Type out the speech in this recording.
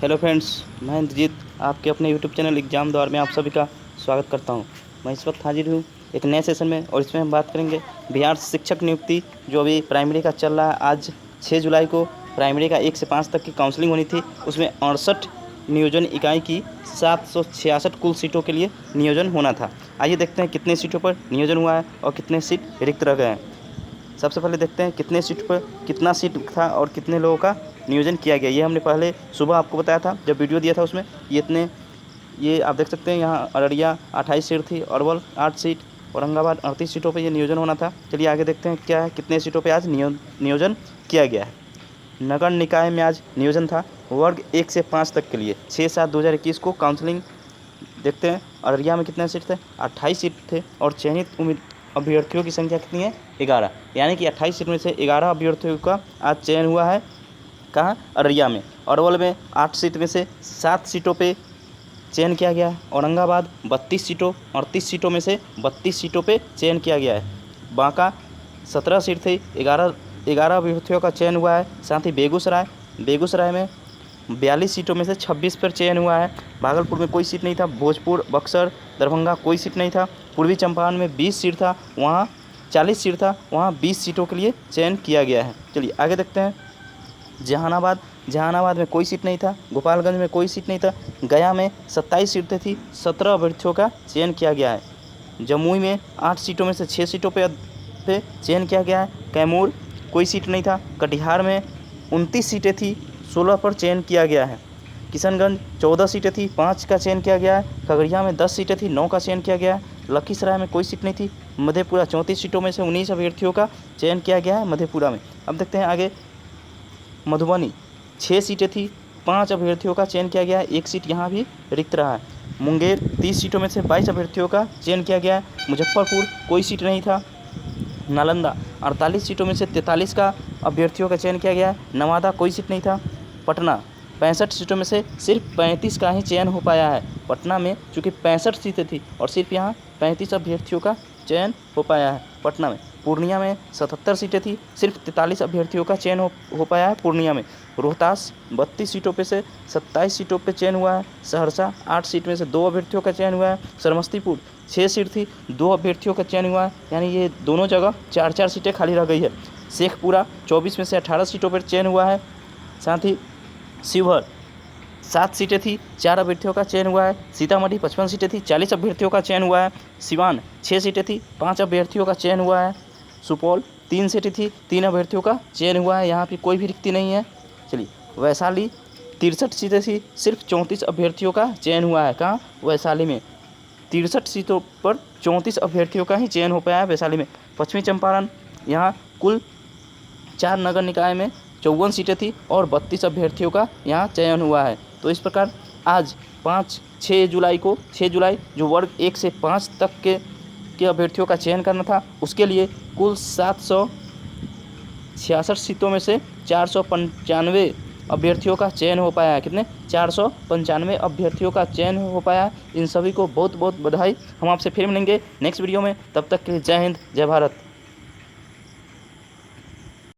Hello friends, मैं इंद्रजीत आपके अपने यूट्यूब चैनल एग्ज़ाम द्वार में आप सभी का स्वागत करता हूं। मैं इस वक्त हाजिर हूं एक नए सेशन में और इसमें हम बात करेंगे बिहार शिक्षक नियुक्ति जो अभी प्राइमरी का चल रहा है। आज 6 जुलाई को प्राइमरी का 1 से 5 तक की काउंसलिंग होनी थी। उसमें 68 नियोजन इकाई की 766 कुल सीटों के लिए नियोजन होना था। आइए देखते हैं कितने सीटों पर नियोजन हुआ है और कितने सीट रिक्त रह गए हैं। सबसे पहले देखते हैं कितने सीट पर कितना सीट था और कितने लोगों का नियोजन किया गया। ये हमने पहले सुबह आपको बताया था जब वीडियो दिया था, उसमें ये आप देख सकते हैं। यहाँ अररिया 28 सीट थी, अरवल 8 सीट, औरंगाबाद 38 सीटों पर यह नियोजन होना था। चलिए आगे देखते हैं क्या है, कितने सीटों पर आज नियोजन किया गया है। नगर निकाय में आज नियोजन था वर्ग 1 से 5 तक के लिए 6/7/2021 को काउंसलिंग। देखते हैं अररिया में कितने सीट थे, 28 सीट थे और चयनित अभ्यर्थियों की संख्या कितनी है, 11। यानी कि 28 सीट में से 11 अभ्यर्थियों का आज चयन हुआ है। कहाँ? अररिया में। अरवल में 8 सीट में से 7 सीटों पे चयन किया गया है। औरंगाबाद 32 सीटों 38 सीटों में से 32 सीटों पे चयन किया गया है। बांका 17 सीट थी, 11 अभ्यर्थियों का चयन हुआ है। साथ ही बेगूसराय में 42 सीटों में से 26 पर चयन हुआ है। भागलपुर में कोई सीट नहीं था। भोजपुर, बक्सर, दरभंगा कोई सीट नहीं था। पूर्वी चंपारण में 20 सीट था, वहाँ 40 सीट था, वहाँ 20 सीटों के लिए चयन किया गया है। चलिए आगे देखते हैं। जहानाबाद में कोई सीट नहीं था। गोपालगंज में कोई सीट नहीं था। गया में 27 सीटें थी, 17 अभ्यर्थियों का चयन किया गया है। जमुई में 8 सीटों में से 6 सीटों पे चयन किया गया है। कैमूर कोई सीट नहीं था। कटिहार में 29 सीटें थी, 16 पर चयन किया गया है। किशनगंज 14 सीटें थी, 5 का चयन किया गया है। खगड़िया में 10 सीटें थी, 9 का चयन किया गया है। लखीसराय में कोई सीट नहीं थी। मधेपुरा 34 सीटों में से 19 अभ्यर्थियों का चयन किया गया है मधेपुरा में। अब देखते हैं आगे। मधुबनी 6 सीटें थी, 5 अभ्यर्थियों का चयन किया गया है, 1 सीट यहाँ भी रिक्त रहा है। मुंगेर 30 सीटों में से 22 अभ्यर्थियों का चयन किया गया है। मुजफ्फरपुर कोई सीट नहीं था। नालंदा 48 सीटों में से 43 का अभ्यर्थियों का चयन किया गया है। नवादा कोई सीट नहीं था। पटना 65 सीटों में से सिर्फ 35 का ही चयन हो पाया है। पटना में चूँकि 65 सीटें थी और सिर्फ यहाँ 35 अभ्यर्थियों का चयन हो पाया है पटना में। पूर्णिया में 77 सीटें थी, सिर्फ 43 अभ्यर्थियों का चयन हो पाया है पूर्णिया में। रोहतास 32 सीटों पे से 27 सीटों पे चयन हुआ है। सहरसा 8 सीट में से 2 अभ्यर्थियों का चयन हुआ है। समस्तीपुर 6 सीट थी, 2 अभ्यर्थियों का चयन हुआ है, यानी ये दोनों जगह 4-4 सीटें खाली रह गई है। शेखपुरा 24 में से 18 सीटों पर चयन हुआ है। साथ ही शिवहर 7 सीटें थी, 4 अभ्यर्थियों का चयन हुआ है। सीतामढ़ी 55 सीटें थी, 40 अभ्यर्थियों का चयन हुआ है। सिवान 6 सीटें थी, 5 अभ्यर्थियों का चयन हुआ है। सुपौल 3 सीटें थी, 3 अभ्यर्थियों का चयन हुआ है, यहाँ पे कोई भी रिक्ति नहीं है। चलिए वैशाली 63 सीटें थी, सिर्फ 34 अभ्यर्थियों का चयन हुआ है। कहाँ? वैशाली में 63 सीटों पर 34 अभ्यर्थियों का ही चयन हो पाया है वैशाली में। पश्चिमी चंपारण यहाँ कुल 4 नगर निकाय में 54 सीटें थी और 32 अभ्यर्थियों का यहाँ चयन हुआ है। तो इस प्रकार आज 6 जुलाई जो वर्ग 1 से 5 तक के अभ्यर्थियों का चयन करना था, उसके लिए कुल 766 सीटों में से 495 अभ्यर्थियों का चयन हो पाया है। कितने? 495 अभ्यर्थियों का चयन हो पाया है। इन सभी को बहुत बहुत बधाई। हम आपसे फिर मिलेंगे नेक्स्ट वीडियो में। तब तक के लिए जय हिंद, जय भारत।